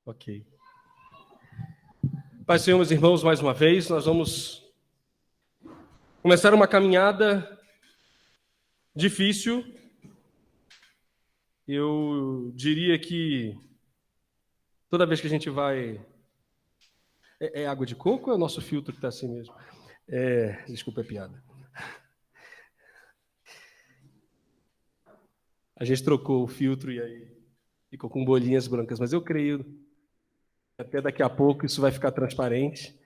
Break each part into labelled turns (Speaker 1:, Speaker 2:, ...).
Speaker 1: Ok. Pai, Senhor, meus irmãos, mais uma vez, nós vamos começar uma caminhada difícil. Eu diria que toda vez que a gente vai... É água de coco ou é o nosso filtro que está assim mesmo? Desculpa a piada. A gente trocou o filtro e aí ficou com bolinhas brancas, mas eu creio até daqui a pouco isso vai ficar transparente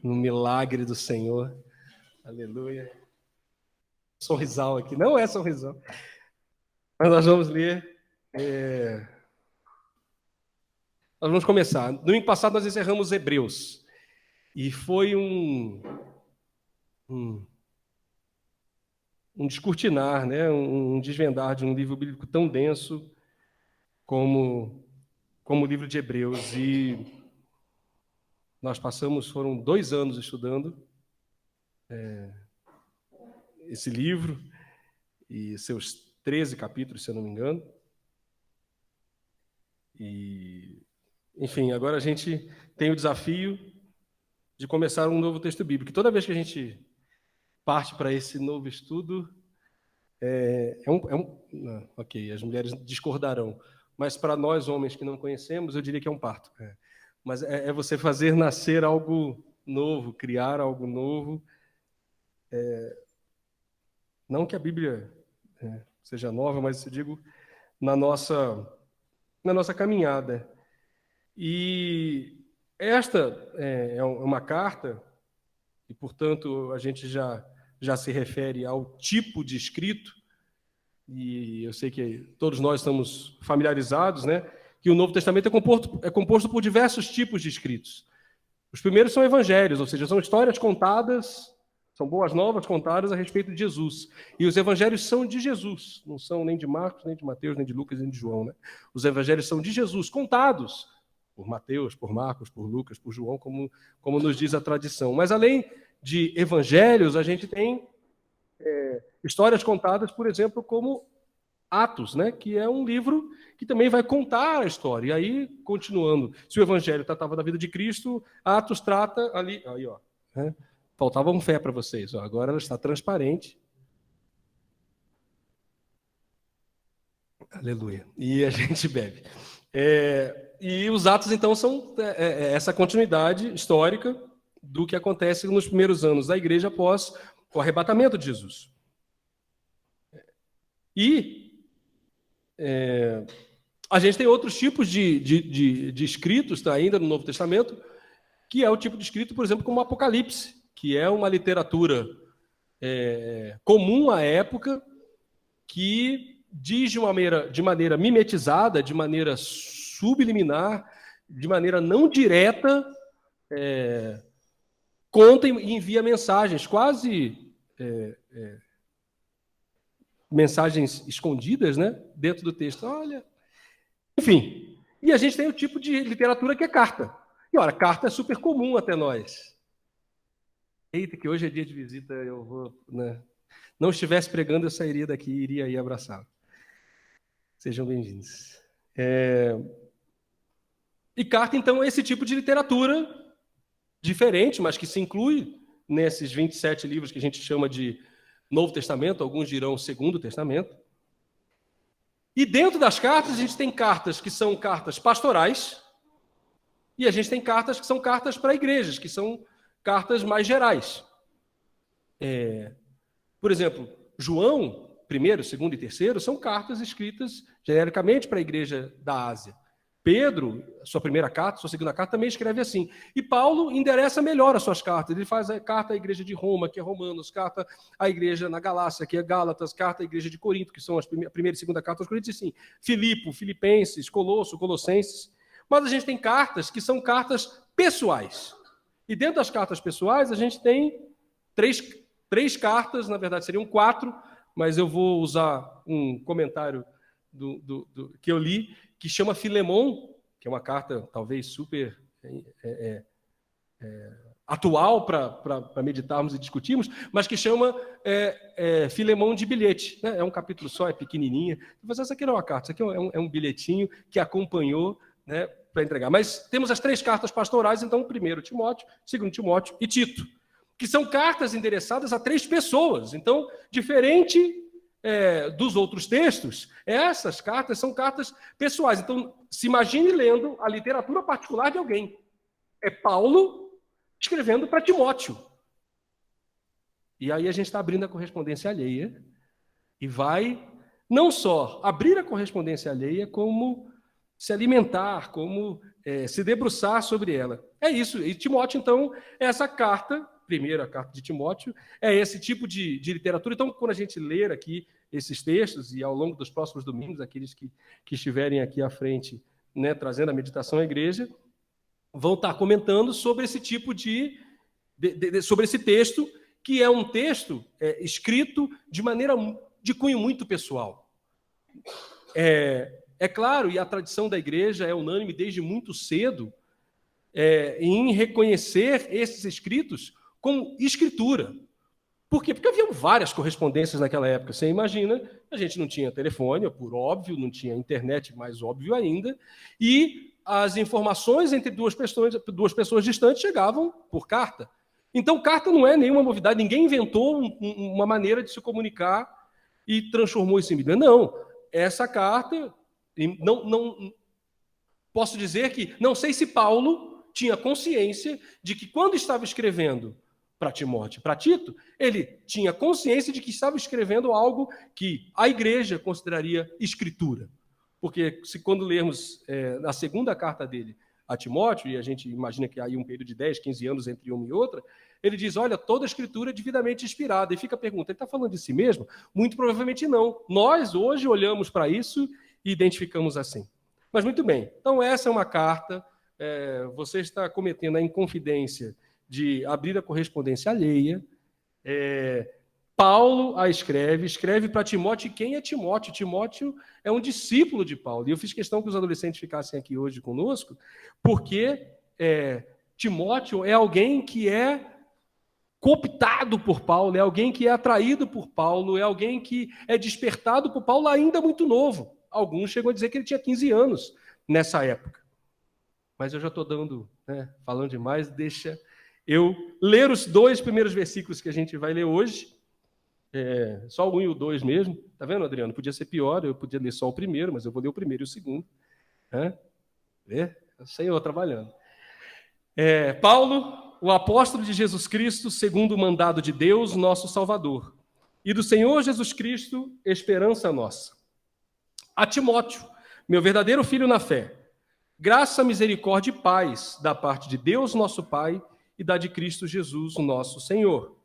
Speaker 1: no milagre do Senhor. Aleluia. Sorrisal aqui. Não é sorrisal. Mas nós vamos ler... Nós vamos começar. No domingo passado nós encerramos Hebreus. E foi um descortinar, né? Um desvendar de um livro bíblico tão denso como o livro de Hebreus. E nós foram 2 anos estudando esse livro e seus 13 capítulos, se eu não me engano. E, enfim, agora a gente tem o desafio de começar um novo texto bíblico. E toda vez que a gente parte para esse novo estudo, ok, as mulheres discordarão, mas para nós, homens que não conhecemos, eu diria que é um parto. Mas é você fazer nascer algo novo, criar algo novo. Não que a Bíblia seja nova, mas eu digo na nossa caminhada. E esta é uma carta, e, portanto, a gente já se refere ao tipo de escrito, e eu sei que todos nós estamos familiarizados, né, que o Novo Testamento é composto por diversos tipos de escritos. Os primeiros são evangelhos, ou seja, são histórias contadas, são boas novas contadas a respeito de Jesus. E os evangelhos são de Jesus, não são nem de Marcos, nem de Mateus, nem de Lucas, nem de João. Né? Os evangelhos são de Jesus, contados por Mateus, por Marcos, por Lucas, por João, como nos diz a tradição. Mas além de evangelhos, a gente tem histórias contadas, por exemplo, como Atos, né? Que é um livro que também vai contar a história. E aí, continuando, se o evangelho tratava da vida de Cristo, Atos trata ali... Aí, ó, né? Faltava um fé para vocês. Ó, agora ela está transparente. Aleluia. E a gente bebe. E os Atos, então, são essa continuidade histórica do que acontece nos primeiros anos da igreja após o arrebatamento de Jesus. E a gente tem outros tipos de escritos ainda no Novo Testamento, que é o tipo de escrito, por exemplo, como o Apocalipse, que é uma literatura comum à época, que diz de maneira mimetizada, de maneira subliminar, de maneira não direta, conta e envia mensagens, quase mensagens escondidas, né, dentro do texto. Olha, enfim. E a gente tem o tipo de literatura que é carta. E, olha, carta é super comum até nós. Eita, que hoje é dia de visita, eu vou... Né? Não estivesse pregando, eu sairia daqui e iria aí abraçá-lo. Sejam bem-vindos. E carta, então, é esse tipo de literatura diferente, mas que se inclui nesses 27 livros que a gente chama de Novo Testamento, alguns dirão Segundo Testamento. E dentro das cartas, a gente tem cartas que são cartas pastorais, e a gente tem cartas que são cartas para igrejas, que são cartas mais gerais. Por exemplo, João, 1º, 2º e 3º, são cartas escritas genericamente para a igreja da Ásia. Pedro, sua primeira carta, sua segunda carta, também escreve assim. E Paulo endereça melhor as suas cartas. Ele faz a carta à igreja de Roma, que é Romanos, carta à igreja na Galácia, que é Gálatas, carta à igreja de Corinto, que são a primeira e segunda carta aos Coríntios, e sim, Filipe, Filipenses, Colosso, Colossenses. Mas a gente tem cartas que são cartas pessoais. E dentro das cartas pessoais, a gente tem três cartas, na verdade seriam 4, mas eu vou usar um comentário que eu li, que chama Filemon, que é uma carta talvez super atual para meditarmos e discutirmos, mas que chama Filemon de bilhete. Né? É um capítulo só, é pequenininha. Mas essa aqui não é uma carta, isso aqui é um bilhetinho que acompanhou, né, para entregar. Mas temos as 3 cartas pastorais, então, 1 Timóteo, 2 Timóteo e Tito, que são cartas endereçadas a 3 pessoas. Então, diferente dos outros textos, essas cartas são cartas pessoais. Então, se imagine lendo a literatura particular de alguém. É Paulo escrevendo para Timóteo. E aí a gente está abrindo a correspondência alheia e vai não só abrir a correspondência alheia, como se alimentar, como se debruçar sobre ela. É isso. E Timóteo, então, essa carta, primeira carta de Timóteo, é esse tipo de literatura. Então, quando a gente ler aqui esses textos, e ao longo dos próximos domingos, aqueles que estiverem aqui à frente, né, trazendo a meditação à igreja, vão estar comentando sobre esse tipo sobre esse texto, que é um texto escrito de maneira de cunho muito pessoal. É claro, e a tradição da igreja é unânime desde muito cedo em reconhecer esses escritos como escritura. Por quê? Porque haviam várias correspondências naquela época. Você imagina, a gente não tinha telefone, por óbvio, não tinha internet, mais óbvio ainda, e as informações entre duas pessoas distantes chegavam por carta. Então, carta não é nenhuma novidade, ninguém inventou uma maneira de se comunicar e transformou isso em Bíblia. Não, essa carta, não posso dizer que, não sei se Paulo tinha consciência de que quando estava escrevendo para Timóteo, para Tito, ele tinha consciência de que estava escrevendo algo que a igreja consideraria escritura. Porque se quando lermos a segunda carta dele a Timóteo, e a gente imagina que há aí um período de 10, 15 anos entre uma e outra, ele diz, olha, toda a escritura é devidamente inspirada. E fica a pergunta, ele está falando de si mesmo? Muito provavelmente não. Nós, hoje, olhamos para isso e identificamos assim. Mas muito bem, então essa é uma carta, você está cometendo a inconfidência de abrir a correspondência alheia. Paulo a escreve para Timóteo. E quem é Timóteo? Timóteo é um discípulo de Paulo. E eu fiz questão que os adolescentes ficassem aqui hoje conosco, porque Timóteo é alguém que é cooptado por Paulo, é alguém que é atraído por Paulo, é alguém que é despertado por Paulo ainda muito novo. Alguns chegam a dizer que ele tinha 15 anos nessa época. Mas eu já estou falando demais, deixa eu ler os 2 primeiros versículos que a gente vai ler hoje. Só o 1 e o 2 mesmo. Está vendo, Adriano? Podia ser pior, eu podia ler só o primeiro, mas eu vou ler o primeiro e o segundo. O Senhor trabalhando. Paulo, o apóstolo de Jesus Cristo, segundo o mandado de Deus, nosso Salvador, e do Senhor Jesus Cristo, esperança nossa. A Timóteo, meu verdadeiro filho na fé, graça, misericórdia e paz da parte de Deus, nosso Pai, e da de Cristo Jesus, o nosso Senhor.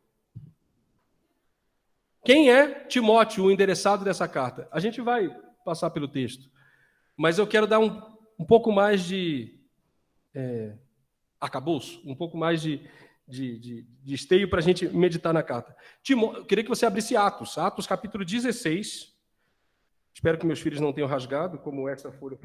Speaker 1: Quem é Timóteo, o endereçado dessa carta? A gente vai passar pelo texto, mas eu quero dar um pouco mais de arcabouço, um pouco mais de esteio para a gente meditar na carta. Eu queria que você abrisse Atos capítulo 16. Espero que meus filhos não tenham rasgado, como essa folha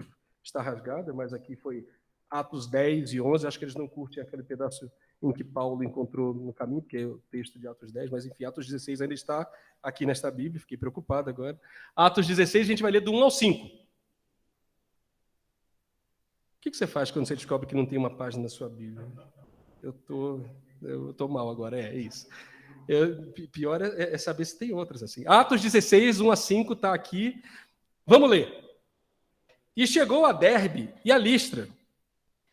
Speaker 1: está rasgada, mas aqui foi Atos 10 e 11. Acho que eles não curtem aquele pedaço em que Paulo encontrou no caminho, que é o texto de Atos 10, mas enfim, Atos 16 ainda está aqui nesta Bíblia, fiquei preocupado agora. Atos 16, a gente vai ler do 1 ao 5. O que você faz quando você descobre que não tem uma página na sua Bíblia? Eu tô mal agora, é isso. Pior é saber se tem outras assim. Atos 16, 1 a 5, está aqui. Vamos ler. E chegou a Derbe e a Listra,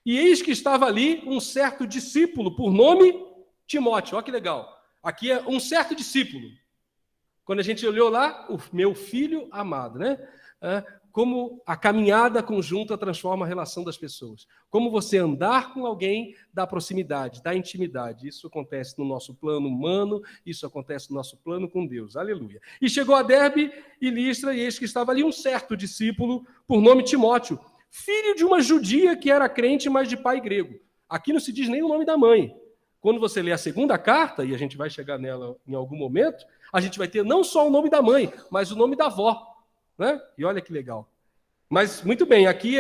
Speaker 1: e eis que estava ali um certo discípulo, por nome Timóteo. Olha que legal. Aqui é um certo discípulo. Quando a gente olhou lá, o meu filho amado, né? Como a caminhada conjunta transforma a relação das pessoas. Como você andar com alguém dá proximidade, dá intimidade. Isso acontece no nosso plano humano, isso acontece no nosso plano com Deus. Aleluia. E chegou a Derbe e Listra, e eis que estava ali um certo discípulo, por nome Timóteo, filho de uma judia que era crente, mas de pai grego. Aqui não se diz nem o nome da mãe. Quando você lê a segunda carta, e a gente vai chegar nela em algum momento, a gente vai ter não só o nome da mãe, mas o nome da avó. Né? E olha que legal. Mas, muito bem, aqui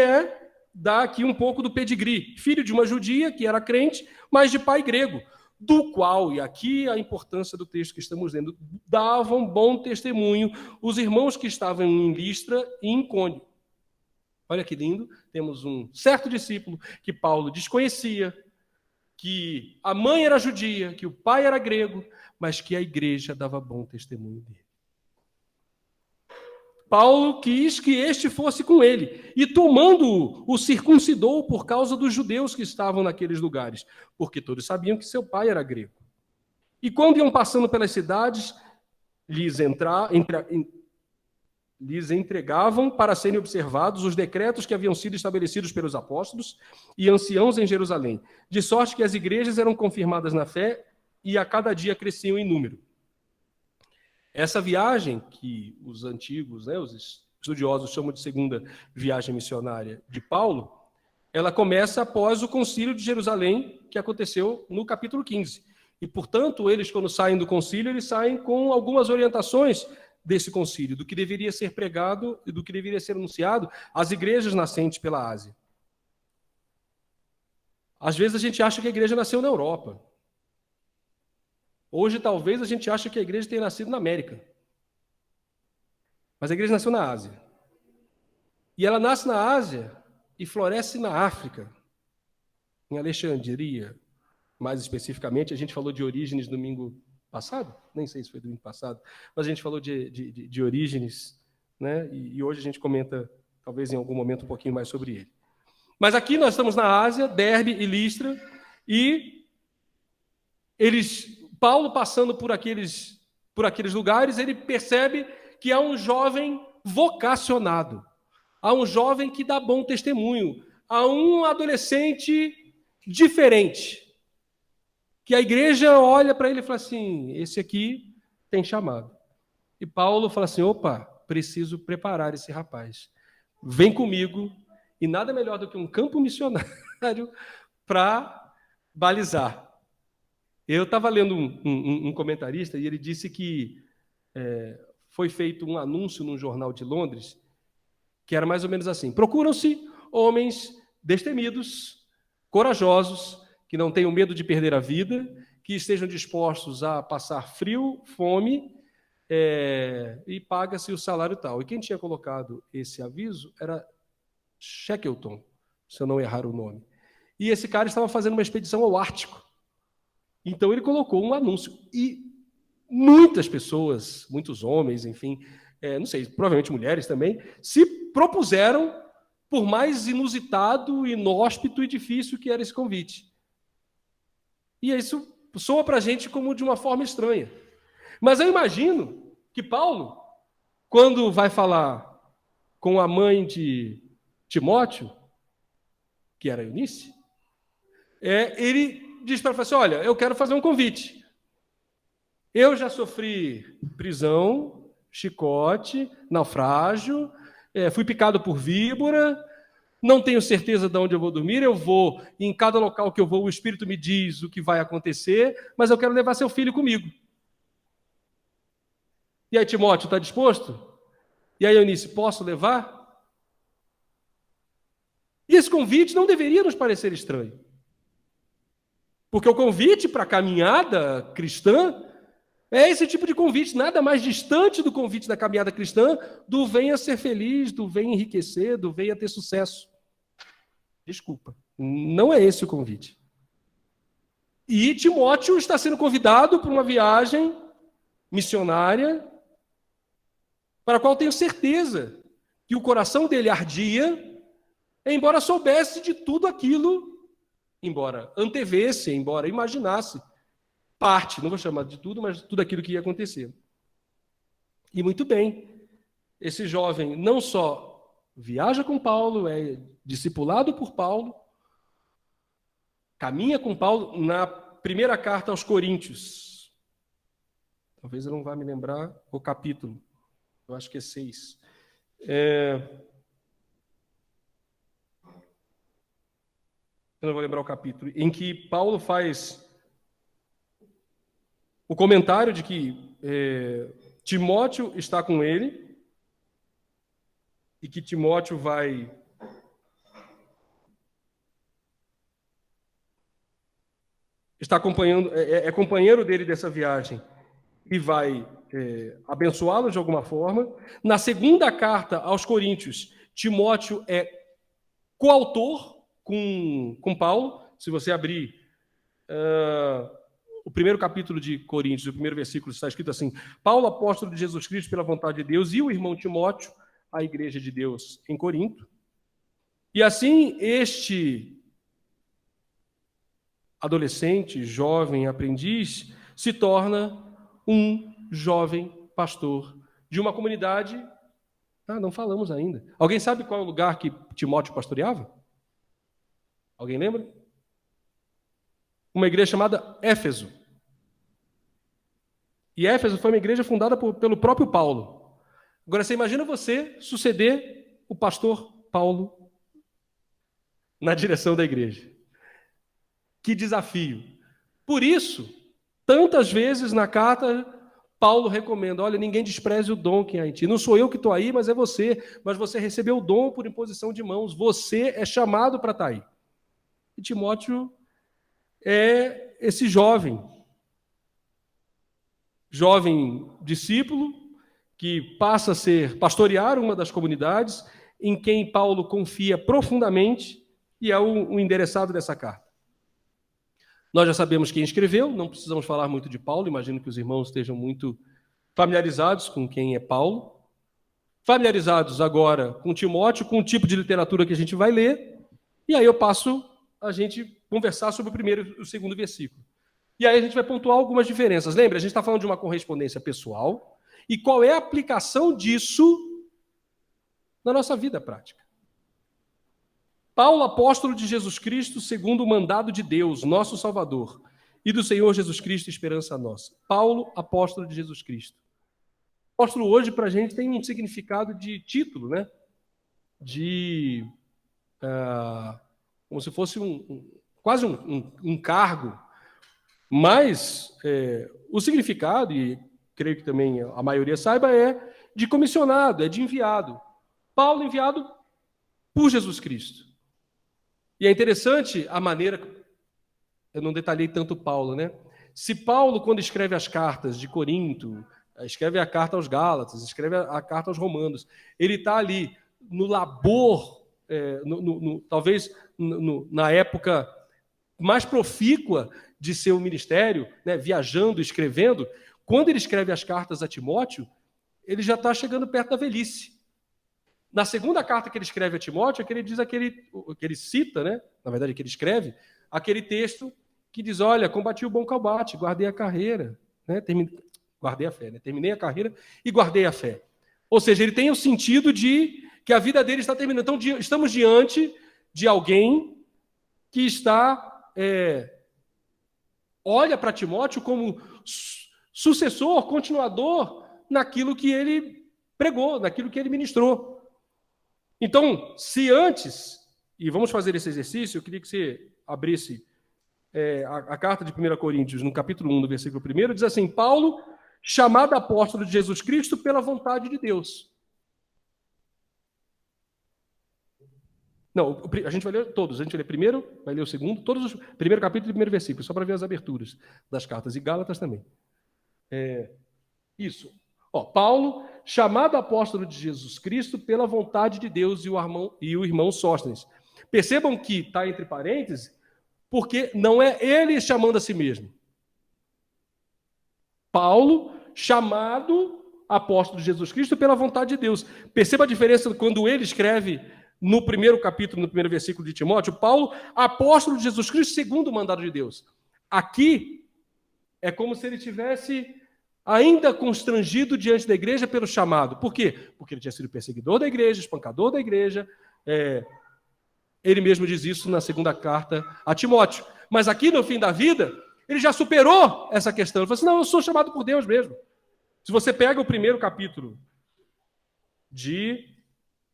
Speaker 1: dá aqui um pouco do pedigree. Filho de uma judia que era crente, mas de pai grego, do qual, e aqui a importância do texto que estamos lendo, davam bom testemunho os irmãos que estavam em Listra e em Icônio. Olha que lindo, temos um certo discípulo que Paulo desconhecia, que a mãe era judia, que o pai era grego, mas que a igreja dava bom testemunho dele. Paulo quis que este fosse com ele, e tomando-o, o circuncidou por causa dos judeus que estavam naqueles lugares, porque todos sabiam que seu pai era grego. E quando iam passando pelas cidades, lhes entregavam para serem observados os decretos que haviam sido estabelecidos pelos apóstolos e anciãos em Jerusalém, de sorte que as igrejas eram confirmadas na fé e a cada dia cresciam em número. Essa viagem, que os antigos, os estudiosos chamam de segunda viagem missionária de Paulo, ela começa após o concílio de Jerusalém, que aconteceu no capítulo 15. E, portanto, eles, quando saem do concílio, eles saem com algumas orientações desse concílio, do que deveria ser pregado e do que deveria ser anunciado às igrejas nascentes pela Ásia. Às vezes a gente acha que a igreja nasceu na Europa. Hoje, talvez, a gente ache que a igreja tenha nascido na América. Mas a igreja nasceu na Ásia. E ela nasce na Ásia e floresce na África, em Alexandria. Mais especificamente, a gente falou de Orígenes domingo passado, nem sei se foi domingo passado, mas a gente falou de Orígenes, né? E hoje a gente comenta, talvez em algum momento, um pouquinho mais sobre ele. Mas aqui nós estamos na Ásia, Derbe e Listra, e Paulo, passando por aqueles lugares, ele percebe que há um jovem vocacionado, há um jovem que dá bom testemunho, há um adolescente diferente, que a igreja olha para ele e fala assim, esse aqui tem chamado. E Paulo fala assim, opa, preciso preparar esse rapaz. Vem comigo, e nada melhor do que um campo missionário para balizar. Eu estava lendo um comentarista e ele disse que foi feito um anúncio num jornal de Londres que era mais ou menos assim, procuram-se homens destemidos, corajosos, que não tenham medo de perder a vida, que estejam dispostos a passar frio, fome, e paga-se o salário tal. E quem tinha colocado esse aviso era Shackleton, se eu não errar o nome. E esse cara estava fazendo uma expedição ao Ártico. Então ele colocou um anúncio. E muitas pessoas, muitos homens, enfim, não sei, provavelmente mulheres também, se propuseram, por mais inusitado, inóspito e difícil que era esse convite. E isso soa para a gente como de uma forma estranha. Mas eu imagino que Paulo, quando vai falar com a mãe de Timóteo, que era Eunice, ele diz para ela assim, olha, eu quero fazer um convite. Eu já sofri prisão, chicote, naufrágio, fui picado por víbora, não tenho certeza de onde eu vou dormir, eu vou, em cada local que eu vou, o Espírito me diz o que vai acontecer, mas eu quero levar seu filho comigo. E aí, Timóteo, está disposto? E aí, Eunice, posso levar? E esse convite não deveria nos parecer estranho. Porque o convite para a caminhada cristã é esse tipo de convite, nada mais distante do convite da caminhada cristã, do venha ser feliz, do venha enriquecer, do venha ter sucesso. Desculpa, não é esse o convite. E Timóteo está sendo convidado para uma viagem missionária, para a qual tenho certeza que o coração dele ardia, embora soubesse de tudo aquilo, embora antevesse, embora imaginasse, parte, não vou chamar de tudo, mas tudo aquilo que ia acontecer. E muito bem, esse jovem não só viaja com Paulo, é discipulado por Paulo, caminha com Paulo na primeira carta aos Coríntios. Talvez eu não vá me lembrar o capítulo, eu acho que é 6. Eu não vou lembrar o capítulo, em que Paulo faz o comentário de que Timóteo está com ele e que Timóteo está acompanhando, é companheiro dele dessa viagem e vai abençoá-lo de alguma forma. Na segunda carta aos Coríntios, Timóteo é coautor com Paulo. Se você abrir o primeiro capítulo de Coríntios, o primeiro versículo, está escrito assim: Paulo, apóstolo de Jesus Cristo pela vontade de Deus, e o irmão Timóteo, a igreja de Deus em Corinto. E assim, este adolescente, jovem, aprendiz, se torna um jovem pastor de uma comunidade. Não falamos ainda. Alguém sabe qual é o lugar que Timóteo pastoreava? Alguém lembra? Uma igreja chamada Éfeso. E Éfeso foi uma igreja fundada pelo próprio Paulo. Agora, você imagina você suceder o pastor Paulo na direção da igreja. Que desafio. Por isso, tantas vezes na carta, Paulo recomenda: olha, ninguém despreze o dom que há em ti. Não sou eu que estou aí, mas é você. Mas você recebeu o dom por imposição de mãos. Você é chamado para estar aí. E Timóteo é esse jovem discípulo que passa a pastorear uma das comunidades em quem Paulo confia profundamente e é o endereçado dessa carta. Nós já sabemos quem escreveu, não precisamos falar muito de Paulo, imagino que os irmãos estejam muito familiarizados com quem é Paulo, familiarizados agora com Timóteo, com o tipo de literatura que a gente vai ler, e aí eu passo a gente conversar sobre o primeiro e o segundo versículo. E aí a gente vai pontuar algumas diferenças. Lembra, a gente está falando de uma correspondência pessoal, e qual é a aplicação disso na nossa vida prática. Paulo, apóstolo de Jesus Cristo, segundo o mandado de Deus, nosso Salvador, e do Senhor Jesus Cristo, esperança nossa. Paulo, apóstolo de Jesus Cristo. Apóstolo hoje, para a gente, tem um significado de título, né? Como se fosse quase um cargo. Mas o significado, e creio que também a maioria saiba, é de comissionado, é de enviado. Paulo enviado por Jesus Cristo. E é interessante a maneira, eu não detalhei tanto Paulo, né? Se Paulo, quando escreve as cartas de Corinto, escreve a carta aos Gálatas, escreve a carta aos Romanos, ele está ali no labor, talvez na época mais profícua de seu ministério, né, viajando, escrevendo, quando ele escreve as cartas a Timóteo, ele já está chegando perto da velhice. Na segunda carta que ele escreve a Timóteo, que ele cita, né, na verdade que ele escreve, aquele texto que diz: olha, combati o bom combate, guardei a carreira, né, guardei a fé, né, terminei a carreira e guardei a fé. Ou seja, ele tem o sentido de que a vida dele está terminando. Então, estamos diante de alguém que está olha para Timóteo como sucessor, continuador naquilo que ele pregou, naquilo que ele ministrou. Então, se antes, e vamos fazer esse exercício, eu queria que você abrisse a carta de 1 Coríntios, no capítulo 1, no versículo 1, diz assim: Paulo, chamado apóstolo de Jesus Cristo pela vontade de Deus. Não, a gente vai ler todos. A gente vai ler primeiro, vai ler o segundo, todos os primeiro capítulo e primeiro versículo, só para ver as aberturas das cartas. E Gálatas também. Isso. Paulo, chamado apóstolo de Jesus Cristo pela vontade de Deus, e o irmão Sóstenes. Percebam que está entre parênteses, porque não é ele chamando a si mesmo. Paulo, chamado apóstolo de Jesus Cristo pela vontade de Deus. Perceba a diferença quando ele escreve no primeiro capítulo, no primeiro versículo de Timóteo: Paulo, apóstolo de Jesus Cristo, segundo o mandado de Deus. Aqui é como se ele tivesse ainda constrangido diante da igreja pelo chamado. Por quê? Porque ele tinha sido perseguidor da igreja, espancador da igreja. Ele mesmo diz isso na segunda carta a Timóteo. Mas aqui, no fim da vida, ele já superou essa questão. Ele falou assim: não, eu sou chamado por Deus mesmo. Se você pega o primeiro capítulo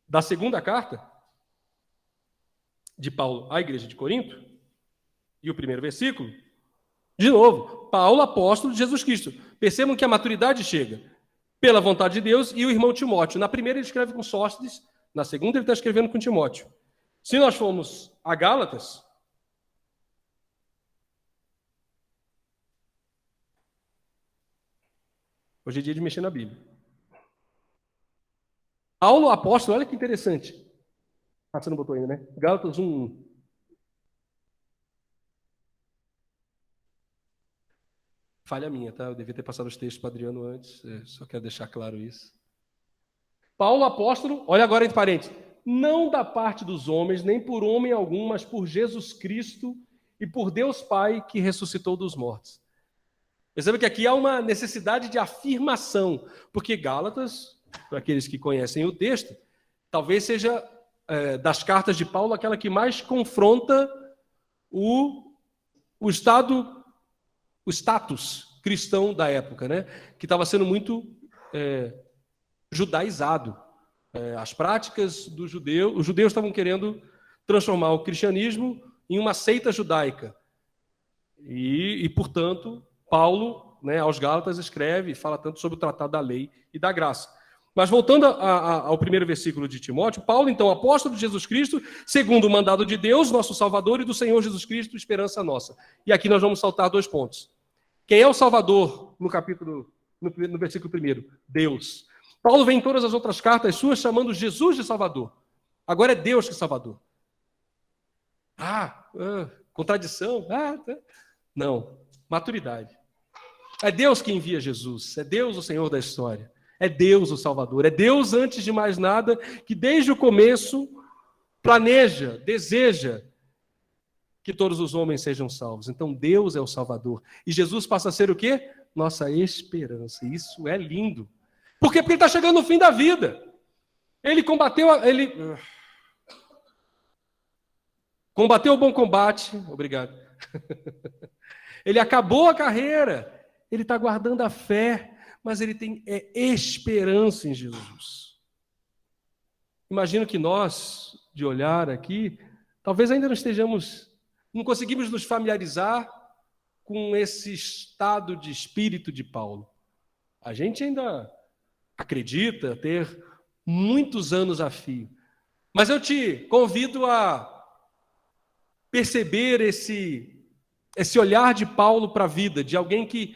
Speaker 1: da segunda carta de Paulo à igreja de Corinto, e o primeiro versículo, de novo, Paulo, apóstolo de Jesus Cristo. Percebam que a maturidade chega pela vontade de Deus, e o irmão Timóteo. Na primeira ele escreve com Sóstenes, na segunda ele está escrevendo com Timóteo. Se nós formos a Gálatas, hoje é dia de mexer na Bíblia. Paulo, apóstolo, olha que interessante. Ah, você não botou ainda, né? Gálatas 1:1. Falha minha, tá? Eu devia ter passado os textos para Adriano antes. Só quero deixar claro isso. Paulo, apóstolo, olha agora entre parênteses, não da parte dos homens, nem por homem algum, mas por Jesus Cristo e por Deus Pai que ressuscitou dos mortos. Percebe que aqui há uma necessidade de afirmação, porque Gálatas, para aqueles que conhecem o texto, talvez seja das cartas de Paulo aquela que mais confronta o estado, o status cristão da época, né? Que estava sendo muito judaizado. As práticas do judeu, os judeus estavam querendo transformar o cristianismo em uma seita judaica. E portanto, Paulo, né, aos Gálatas, escreve e fala tanto sobre o tratado da lei e da graça. Mas voltando ao primeiro versículo de Timóteo, Paulo, então, apóstolo de Jesus Cristo, segundo o mandado de Deus, nosso Salvador, e do Senhor Jesus Cristo, esperança nossa. E aqui nós vamos saltar 2 pontos. Quem é o Salvador no versículo 1? Deus. Paulo vem em todas as outras cartas suas chamando Jesus de Salvador. Agora é Deus que é Salvador. Contradição? Não, maturidade. É Deus que envia Jesus, é Deus o Senhor da história, é Deus o Salvador, é Deus, antes de mais nada, que desde o começo planeja, deseja que todos os homens sejam salvos. Então Deus é o Salvador. E Jesus passa a ser o quê? Nossa esperança. Isso é lindo. Por quê? Porque ele está chegando no fim da vida. Ele combateu o bom combate. Obrigado. Ele acabou a carreira. Ele está guardando a fé, mas ele tem esperança em Jesus. Imagino que nós, de olhar aqui, talvez ainda não conseguimos nos familiarizar com esse estado de espírito de Paulo. A gente ainda acredita ter muitos anos a fio. Mas eu te convido a perceber esse olhar de Paulo para a vida, de alguém que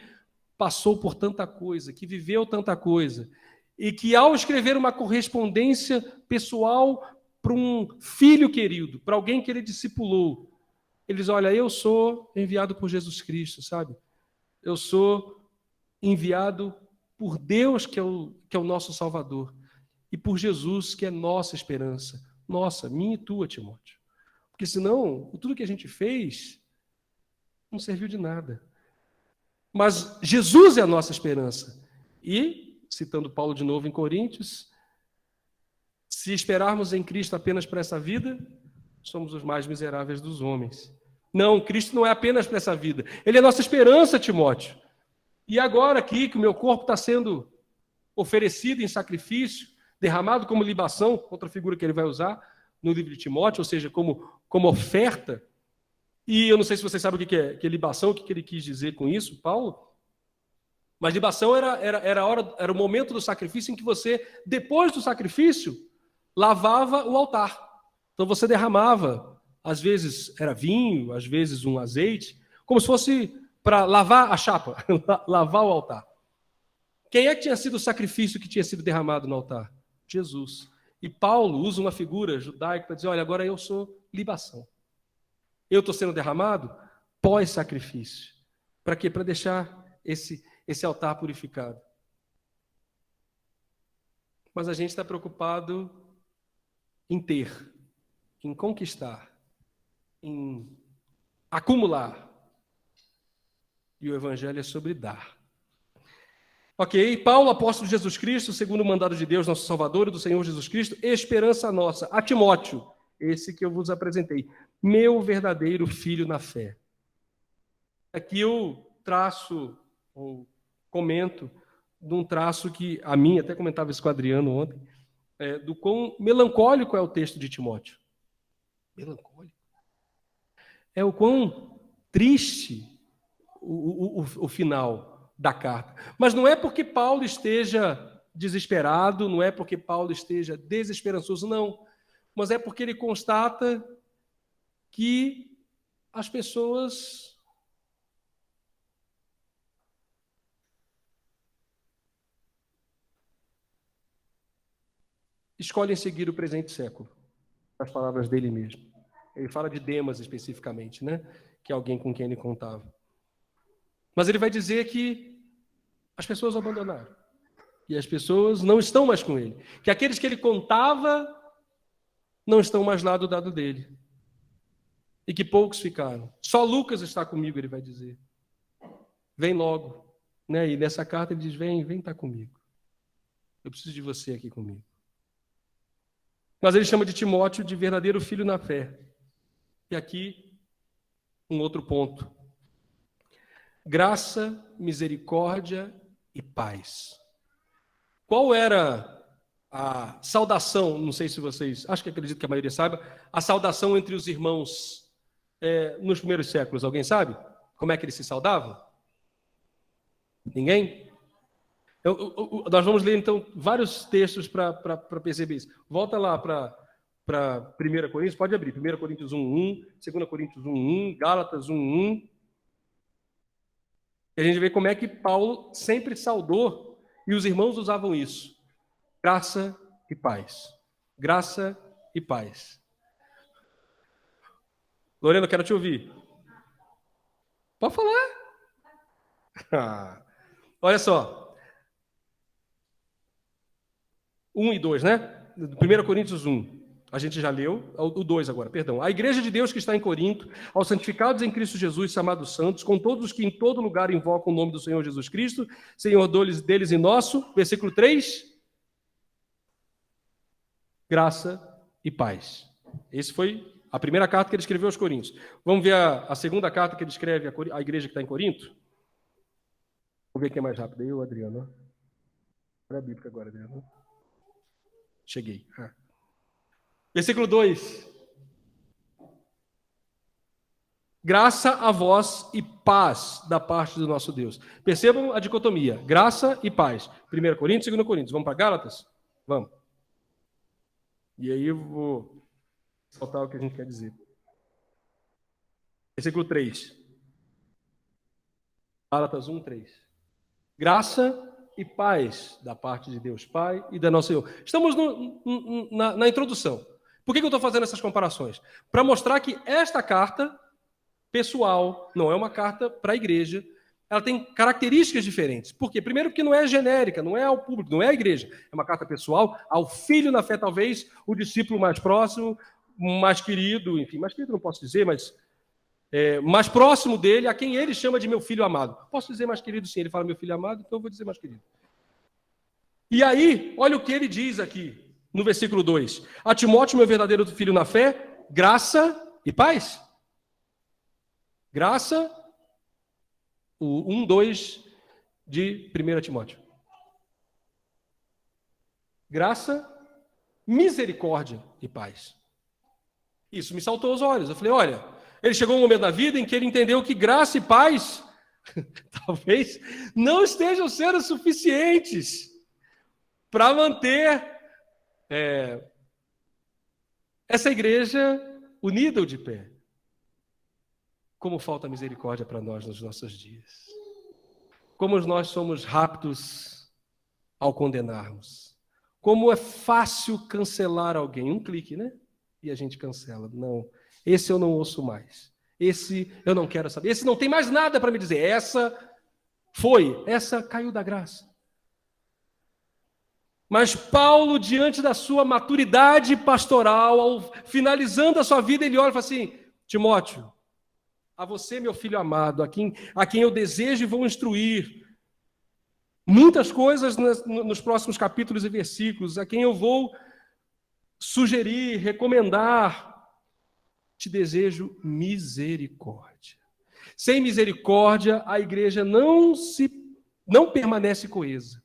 Speaker 1: passou por tanta coisa, que viveu tanta coisa, e que ao escrever uma correspondência pessoal para um filho querido, para alguém que ele discipulou, ele diz, olha, eu sou enviado por Jesus Cristo, sabe? Eu sou enviado por Deus, que é o nosso Salvador, e por Jesus, que é nossa esperança, nossa, minha e tua, Timóteo. Porque senão, tudo que a gente fez não serviu de nada. Mas Jesus é a nossa esperança. E, citando Paulo de novo em Coríntios, se esperarmos em Cristo apenas para essa vida, somos os mais miseráveis dos homens. Não, Cristo não é apenas para essa vida. Ele é a nossa esperança, Timóteo. E agora aqui, que o meu corpo está sendo oferecido em sacrifício, derramado como libação, outra figura que ele vai usar no livro de Timóteo, ou seja, como oferta. E eu não sei se vocês sabem o que é libação, o que ele quis dizer com isso, Paulo. Mas libação era o momento do sacrifício em que você, depois do sacrifício, lavava o altar. Então você derramava, às vezes era vinho, às vezes um azeite, como se fosse para lavar a chapa, lavar o altar. Quem é que tinha sido o sacrifício que tinha sido derramado no altar? Jesus. E Paulo usa uma figura judaica para dizer, olha, agora eu sou libação. Eu estou sendo derramado pós-sacrifício. Para quê? Para deixar esse altar purificado. Mas a gente está preocupado em ter, em conquistar, em acumular. E o Evangelho é sobre dar. Ok, Paulo, apóstolo de Jesus Cristo, segundo o mandado de Deus, nosso Salvador e do Senhor Jesus Cristo, esperança nossa. A Timóteo, esse que eu vos apresentei, meu verdadeiro filho na fé. Aqui eu traço, ou comento, de um traço que a mim, até comentava isso com o Adriano ontem, do quão melancólico é o texto de Timóteo. Melancólico. É o quão triste o final da carta. Mas não é porque Paulo esteja desesperado, não é porque Paulo esteja desesperançoso, não. Mas é porque ele constata que as pessoas escolhem seguir o presente século. as palavras dele mesmo. Ele fala de Demas especificamente, né? Que é alguém com quem ele contava. Mas ele vai dizer que as pessoas o abandonaram. E as pessoas não estão mais com ele. Que aqueles que ele contava não estão mais lá do lado dele. E que poucos ficaram. Só Lucas está comigo, ele vai dizer. Vem logo. Né? E nessa carta ele diz, vem estar comigo. Eu preciso de você aqui comigo. Mas ele chama de Timóteo de verdadeiro filho na fé. E aqui, um outro ponto. Graça, misericórdia e paz. Qual era a saudação, não sei se vocês, acho que acredito que a maioria saiba, a saudação entre os irmãos nos primeiros séculos? Alguém sabe? Como é que eles se saudavam? Ninguém? Nós vamos ler, então, vários textos para perceber isso. Volta lá para 1 Coríntios, pode abrir. 1 Coríntios 1:1, 2 Coríntios 1:1, Gálatas 1:1. E a gente vê como é que Paulo sempre saudou, e os irmãos usavam isso. Graça e paz. Graça e paz. Lorena, eu quero te ouvir. Pode falar. Olha só. 1 e 2, né? 1 Coríntios 1. A gente já leu. O 2 agora, perdão. A igreja de Deus que está em Corinto, aos santificados em Cristo Jesus, chamados santos, com todos os que em todo lugar invocam o nome do Senhor Jesus Cristo, Senhor deles e nosso. Versículo 3. Graça e paz. Esse foi a primeira carta que ele escreveu aos Coríntios. Vamos ver a segunda carta que ele escreve à igreja que está em Corinto? Vamos ver quem é mais rápido. Eu, Adriano. Olha a Bíblia agora, Adriano. Cheguei. Versículo 2. Graça a vós e paz da parte do nosso Deus. Percebam a dicotomia. Graça e paz. 1 Coríntios, 2 Coríntios. Vamos para Gálatas? Vamos. E aí eu vou soltar o que a gente quer dizer. Versículo 3. Gálatas 1:3. Graça e paz da parte de Deus Pai e da nosso Senhor. Estamos na introdução. Por que eu estou fazendo essas comparações? Para mostrar que esta carta pessoal não é uma carta para a igreja. Ela tem características diferentes. Por quê? Primeiro, porque não é genérica, não é ao público, não é à igreja. É uma carta pessoal ao filho na fé, talvez, o discípulo mais próximo, mais querido, enfim, mais querido não posso dizer, mas mais próximo dele, a quem ele chama de meu filho amado. Posso dizer mais querido, sim. Ele fala meu filho amado, então eu vou dizer mais querido. E aí, olha o que ele diz aqui, no versículo 2. A Timóteo, meu verdadeiro filho na fé, graça e paz. Graça, o 1:2 de 1 Timóteo. Graça, misericórdia e paz. Isso me saltou aos olhos. Eu falei, olha, ele chegou um momento da vida em que ele entendeu que graça e paz talvez não estejam sendo suficientes para manter essa igreja unida ou de pé. Como falta misericórdia para nós nos nossos dias. Como nós somos rápidos ao condenarmos. Como é fácil cancelar alguém. Um clique, né? E a gente cancela. Não, esse eu não ouço mais. Esse eu não quero saber. Esse não tem mais nada para me dizer. Essa caiu da graça. Mas Paulo, diante da sua maturidade pastoral, finalizando a sua vida, ele olha e fala assim, Timóteo, a você, meu filho amado, a quem eu desejo e vou instruir muitas coisas nos próximos capítulos e versículos, a quem eu vou sugerir, recomendar, te desejo misericórdia. Sem misericórdia, a igreja não permanece coesa.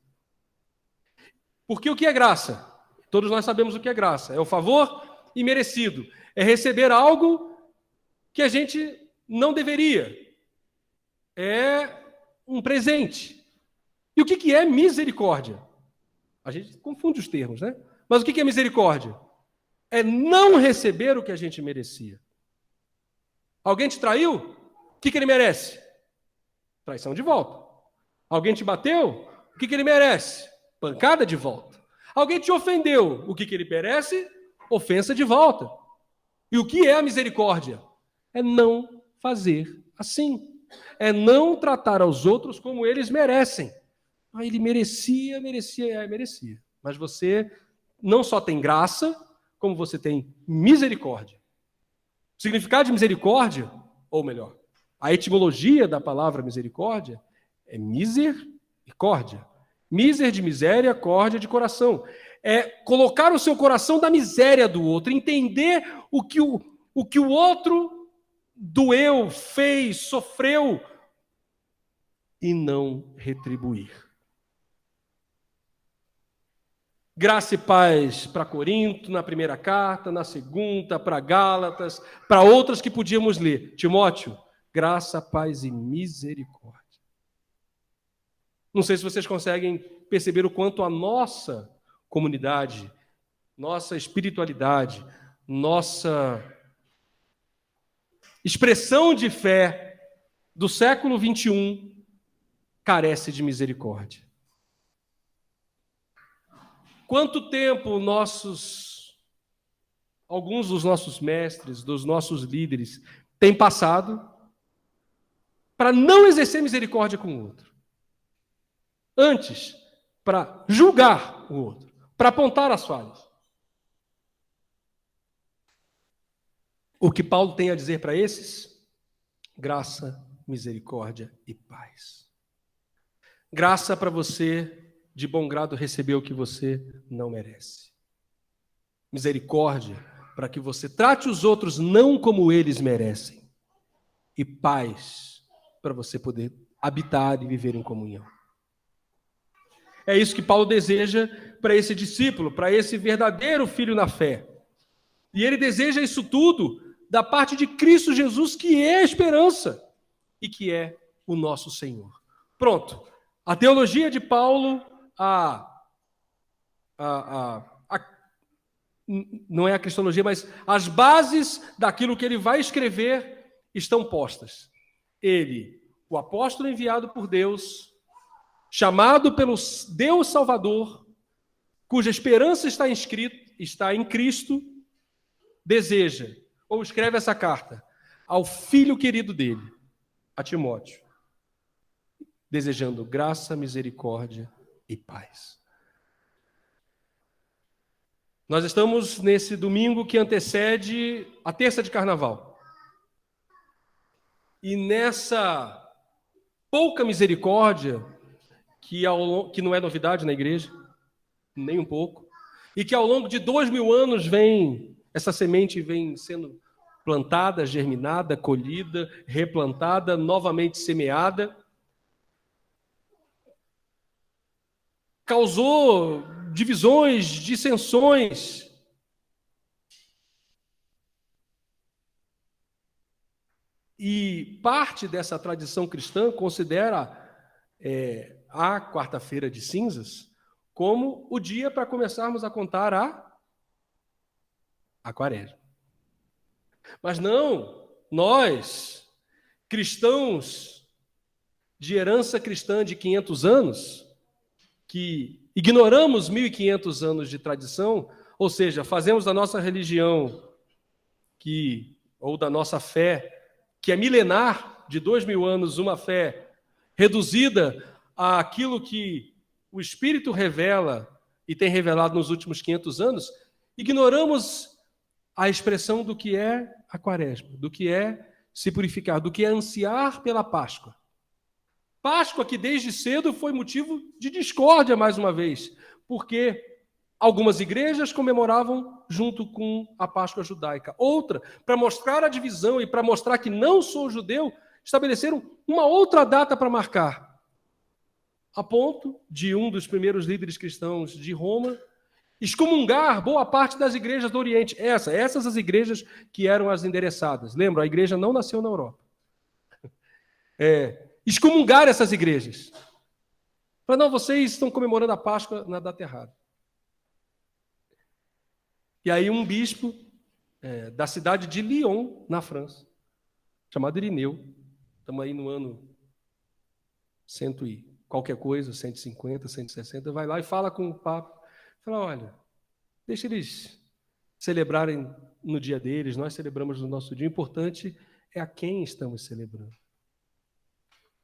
Speaker 1: Porque o que é graça? Todos nós sabemos o que é graça. É o favor imerecido. É receber algo que a gente não deveria. É um presente. E o que é misericórdia? A gente confunde os termos, né? Mas o que é misericórdia? É não receber o que a gente merecia. Alguém te traiu? O que ele merece? Traição de volta. Alguém te bateu? O que ele merece? Pancada de volta. Alguém te ofendeu? O que ele merece? Ofensa de volta. E o que é a misericórdia? É não fazer assim. É não tratar aos outros como eles merecem. Ah, ele merecia. Mas você não só tem graça, como você tem misericórdia. O significado de misericórdia, ou melhor, a etimologia da palavra misericórdia é misericórdia. Miser de miséria, córdia de coração. É colocar o seu coração na miséria do outro, entender o que o outro doeu, fez, sofreu, e não retribuir. Graça e paz para Corinto, na primeira carta, na segunda, para Gálatas, para outras que podíamos ler. Timóteo, graça, paz e misericórdia. Não sei se vocês conseguem perceber o quanto a nossa comunidade, nossa espiritualidade, nossa expressão de fé do século XXI carece de misericórdia. Quanto tempo alguns dos nossos mestres, dos nossos líderes, têm passado para não exercer misericórdia com o outro? Antes, para julgar o outro, para apontar as falhas. O que Paulo tem a dizer para esses? Graça, misericórdia e paz. Graça para você, de bom grado, receber o que você não merece. Misericórdia para que você trate os outros não como eles merecem. E paz para você poder habitar e viver em comunhão. É isso que Paulo deseja para esse discípulo, para esse verdadeiro filho na fé. E ele deseja isso tudo da parte de Cristo Jesus, que é a esperança e que é o nosso Senhor. Pronto. A teologia de Paulo, não é a cristologia, mas as bases daquilo que ele vai escrever estão postas. Ele, o apóstolo enviado por Deus, chamado pelo Deus Salvador, cuja esperança está em Cristo, deseja, ou escreve essa carta, ao filho querido dele, a Timóteo, desejando graça, misericórdia e paz. Nós estamos nesse domingo que antecede a terça de carnaval. E nessa pouca misericórdia, que não é novidade na igreja, nem um pouco, e que ao longo de 2000 anos essa semente vem sendo plantada, germinada, colhida, replantada, novamente semeada, causou divisões, dissensões. E parte dessa tradição cristã considera a quarta-feira de cinzas como o dia para começarmos a contar a quaresma. Mas não, nós, cristãos de herança cristã de 500 anos, que ignoramos 1.500 anos de tradição, ou seja, fazemos da nossa religião, ou da nossa fé, que é milenar, de 2000 anos, uma fé reduzida àquilo que o Espírito revela e tem revelado nos últimos 500 anos, ignoramos a expressão do que é a quaresma, do que é se purificar, do que é ansiar pela Páscoa. Páscoa que desde cedo foi motivo de discórdia, mais uma vez, porque algumas igrejas comemoravam junto com a Páscoa judaica. Outra, para mostrar a divisão e para mostrar que não sou judeu, estabeleceram uma outra data para marcar. A ponto de um dos primeiros líderes cristãos de Roma excomungar boa parte das igrejas do Oriente. Essas as igrejas que eram as endereçadas. Lembra, a igreja não nasceu na Europa. Excomungar essas igrejas. Para não, vocês estão comemorando a Páscoa na data errada. E aí um bispo da cidade de Lyon, na França, chamado Irineu, estamos aí no ano 100 e qualquer coisa, 150, 160, vai lá e fala com o Papa, fala, olha, deixa eles celebrarem no dia deles, nós celebramos no nosso dia. O importante é a quem estamos celebrando.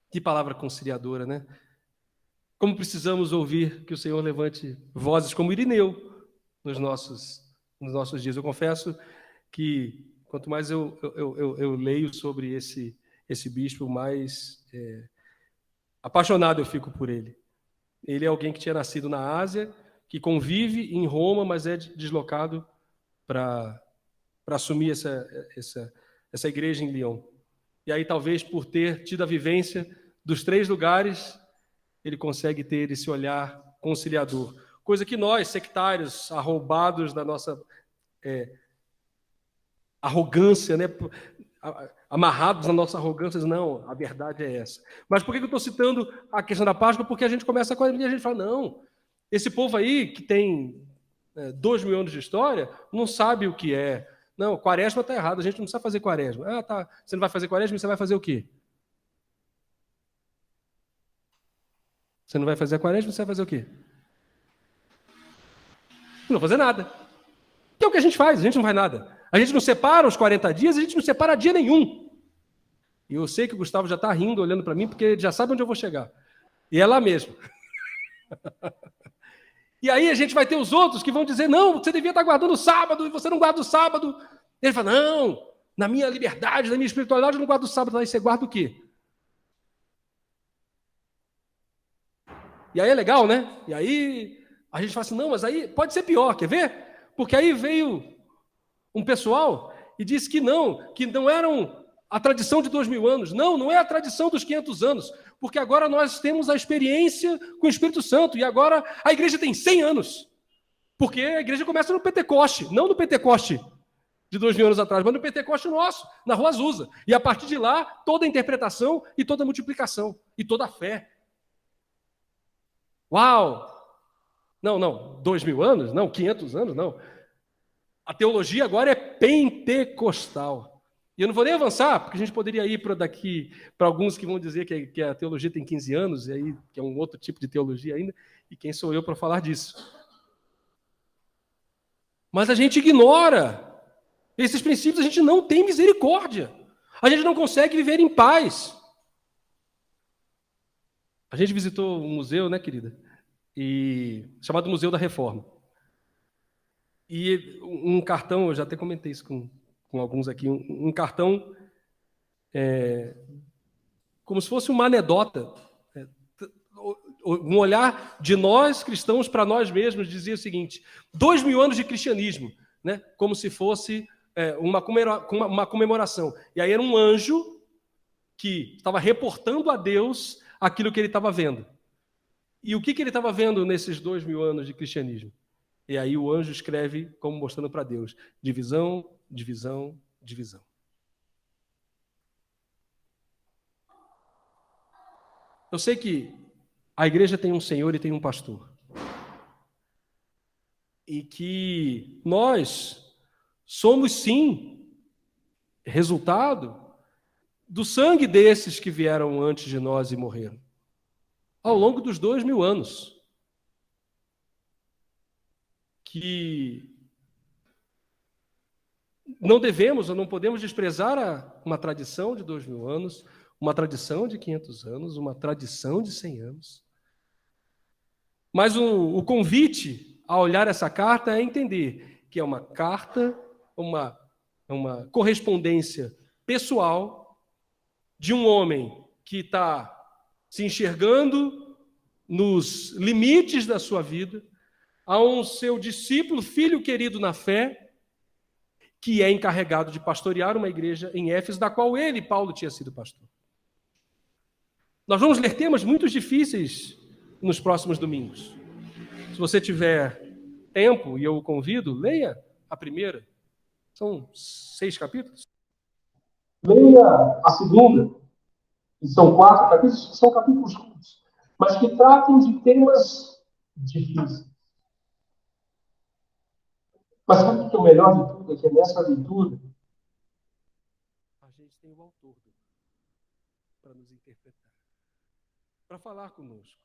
Speaker 1: Que palavra conciliadora, né? Como precisamos ouvir que o Senhor levante vozes como Irineu nos nossos dias. Eu confesso que quanto mais eu leio sobre esse bispo, mais apaixonado eu fico por ele. Ele é alguém que tinha nascido na Ásia, que convive em Roma, mas é deslocado para assumir essa igreja em Lyon. E aí, talvez, por ter tido a vivência dos 3 lugares, ele consegue ter esse olhar conciliador. Coisa que nós, sectários, arroubados da nossa arrogância, né? Amarrados na nossa arrogância, não, a verdade é essa. Mas por que eu estou citando a questão da Páscoa? Porque a gente começa com a e a gente fala, não, esse povo aí que tem 2.000 anos de história, não sabe o que é. Não, quaresma está errado, a gente não precisa fazer quaresma. Ah, tá, você não vai fazer quaresma, você vai fazer o quê? Você não vai fazer a quaresma, você vai fazer o quê? Não vai fazer nada. Que é o que a gente faz, a gente não faz nada. A gente não separa os 40 dias, a gente não separa dia nenhum. E eu sei que o Gustavo já está rindo, olhando para mim, porque ele já sabe onde eu vou chegar. E é lá mesmo. E aí a gente vai ter os outros que vão dizer, não, você devia estar guardando o sábado, e você não guarda o sábado. E ele fala, não, na minha liberdade, na minha espiritualidade, eu não guardo o sábado. Aí você guarda o quê? E aí é legal, né? E aí a gente fala assim, não, mas aí pode ser pior, quer ver? Porque aí veio um pessoal e disse que não eram a tradição de 2.000 anos. Não, não é a tradição dos 500 anos, porque agora nós temos a experiência com o Espírito Santo e agora a igreja tem 100 anos. Porque a igreja começa no Pentecoste, não no Pentecoste de 2.000 anos atrás, mas no Pentecoste nosso, na Rua Azusa. E a partir de lá, toda a interpretação e toda a multiplicação e toda a fé. Uau! Não, 2.000 anos? Não, 500 anos? Não. A teologia agora é pentecostal. E eu não vou nem avançar, porque a gente poderia ir para alguns que vão dizer que a teologia tem 15 anos, e aí que é um outro tipo de teologia ainda, e quem sou eu para falar disso? Mas a gente ignora esses princípios, a gente não tem misericórdia. A gente não consegue viver em paz. A gente visitou um museu, né, querida? Chamado Museu da Reforma. E um cartão, eu já até comentei isso com alguns aqui, um cartão como se fosse uma anedota. Um olhar de nós, cristãos, para nós mesmos, dizia o seguinte, 2.000 anos de cristianismo, né? Como se fosse uma comemoração. E aí era um anjo que estava reportando a Deus aquilo que ele estava vendo. E o que ele estava vendo nesses 2.000 anos de cristianismo? E aí o anjo escreve como mostrando para Deus, divisão, divisão, divisão. Eu sei que a igreja tem um Senhor e tem um pastor. E que nós somos, sim, resultado do sangue desses que vieram antes de nós e morreram. Ao longo dos 2.000 anos. Que não devemos ou não podemos desprezar uma tradição de 2.000 anos, uma tradição de 500 anos, uma tradição de 100 anos. Mas o convite a olhar essa carta é entender que é uma carta, uma correspondência pessoal de um homem que está se enxergando nos limites da sua vida, a um seu discípulo, filho querido na fé, que é encarregado de pastorear uma igreja em Éfeso, da qual ele, Paulo, tinha sido pastor. Nós vamos ler temas muito difíceis nos próximos domingos. Se você tiver tempo, e eu o convido, leia a primeira. São 6 capítulos. Leia a segunda. E são 4 capítulos, são capítulos curtos, mas que tratam de temas difíceis. Mas sabe o que é o melhor de tudo? É que nessa leitura a gente tem o autor para nos interpretar, para falar conosco.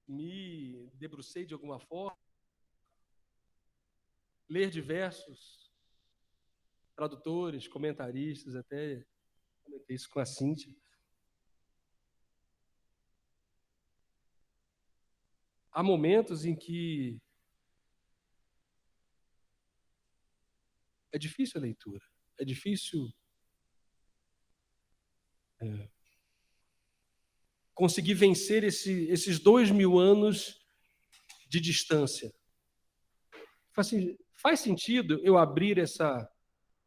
Speaker 1: Me debrucei de alguma forma ler diversos tradutores, comentaristas, até comentei isso com a Cíntia. Há momentos em que é difícil a leitura, é difícil conseguir vencer esses 2000 anos de distância. Faz sentido eu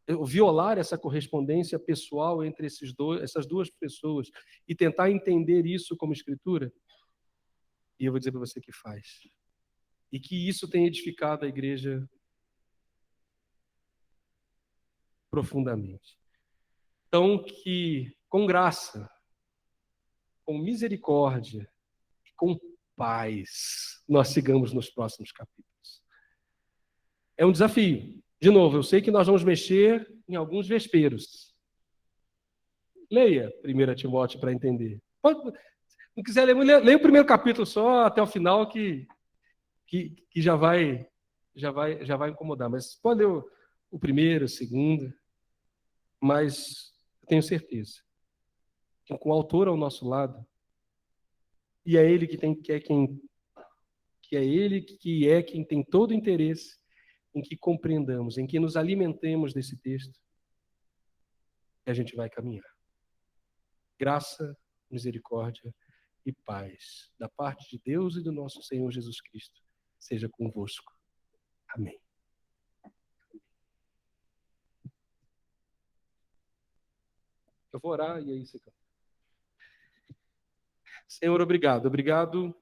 Speaker 1: eu violar essa correspondência pessoal entre essas duas pessoas e tentar entender isso como escritura? E eu vou dizer para você que faz. E que isso tem edificado a igreja profundamente. Então, que com graça, com misericórdia, com paz, nós sigamos nos próximos capítulos. É um desafio. De novo, eu sei que nós vamos mexer em alguns vesperos. Leia 1 Timóteo para entender. Não quiser ler, leia o primeiro capítulo só até o final que já vai incomodar. Mas pode ler o primeiro, o segundo. Mas eu tenho certeza que com o autor ao nosso lado, e é ele que é quem tem todo o interesse em que compreendamos, em que nos alimentemos desse texto, que a gente vai caminhar. Graça, misericórdia e paz da parte de Deus e do nosso Senhor Jesus Cristo seja convosco. Amém. Eu vou orar e aí você canta. Senhor, obrigado. Obrigado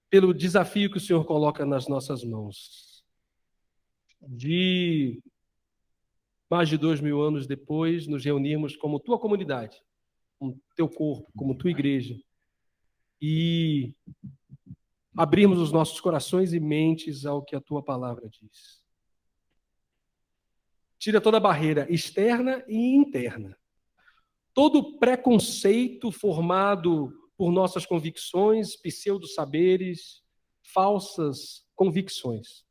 Speaker 1: pelo desafio que o Senhor coloca nas nossas mãos. De mais de 2000 anos depois, nos reunirmos como tua comunidade, como teu corpo, como tua igreja, e abrirmos os nossos corações e mentes ao que a tua palavra diz. Tira toda a barreira externa e interna. Todo preconceito formado por nossas convicções, pseudo-saberes, falsas convicções.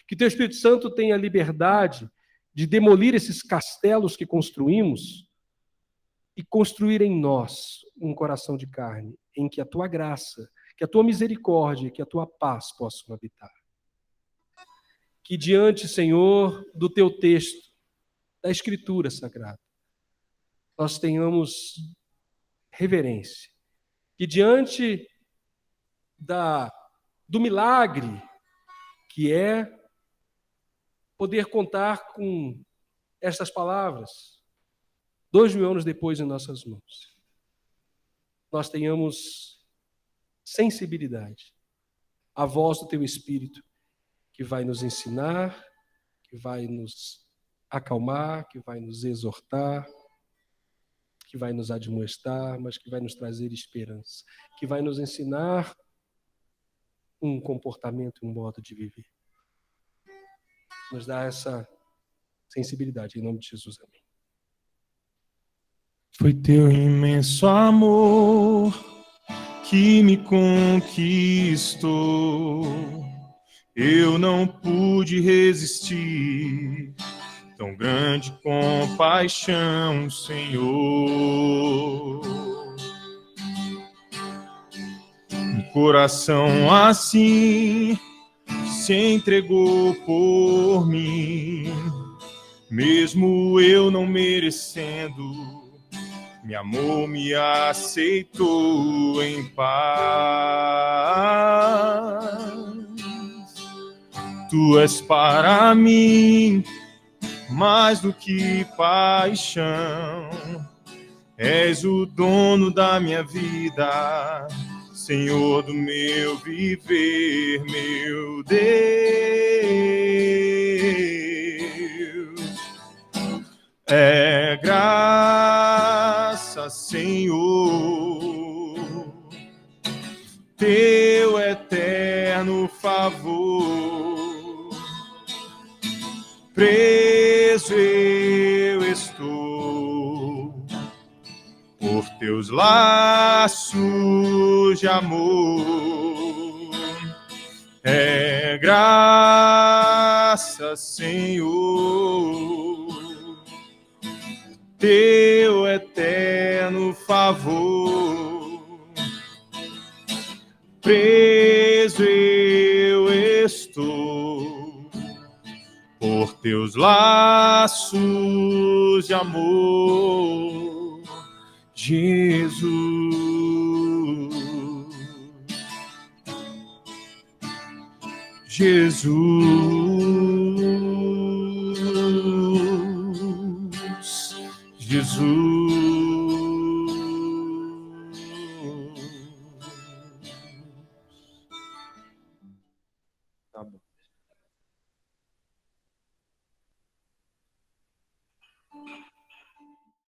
Speaker 1: Que teu Espírito Santo tenha liberdade de demolir esses castelos que construímos e construir em nós um coração de carne, em que a tua graça, que a tua misericórdia, que a tua paz possam habitar. Que diante, Senhor, do teu texto, da Escritura Sagrada, nós tenhamos reverência. Que diante do milagre que é poder contar com estas palavras, 2000 anos depois em nossas mãos, nós tenhamos sensibilidade à voz do teu Espírito, que vai nos ensinar, que vai nos acalmar, que vai nos exortar, que vai nos admoestar, mas que vai nos trazer esperança, que vai nos ensinar um comportamento, um modo de viver. Nos dá essa sensibilidade, em nome de Jesus, amém.
Speaker 2: Foi teu imenso amor que me conquistou. Eu não pude resistir, tão grande compaixão, Senhor. Um coração assim se entregou por mim, mesmo eu não merecendo. Me amou, me aceitou em paz. Tu és para mim mais do que paixão. És o dono da minha vida, Senhor do meu viver, meu Deus. É graça, Senhor, teu eterno favor. Preso eu estou por teus laços de amor. É é graça, Senhor, teu eterno favor. Preso eu estou por teus laços de amor, Jesus. Jesus, Jesus.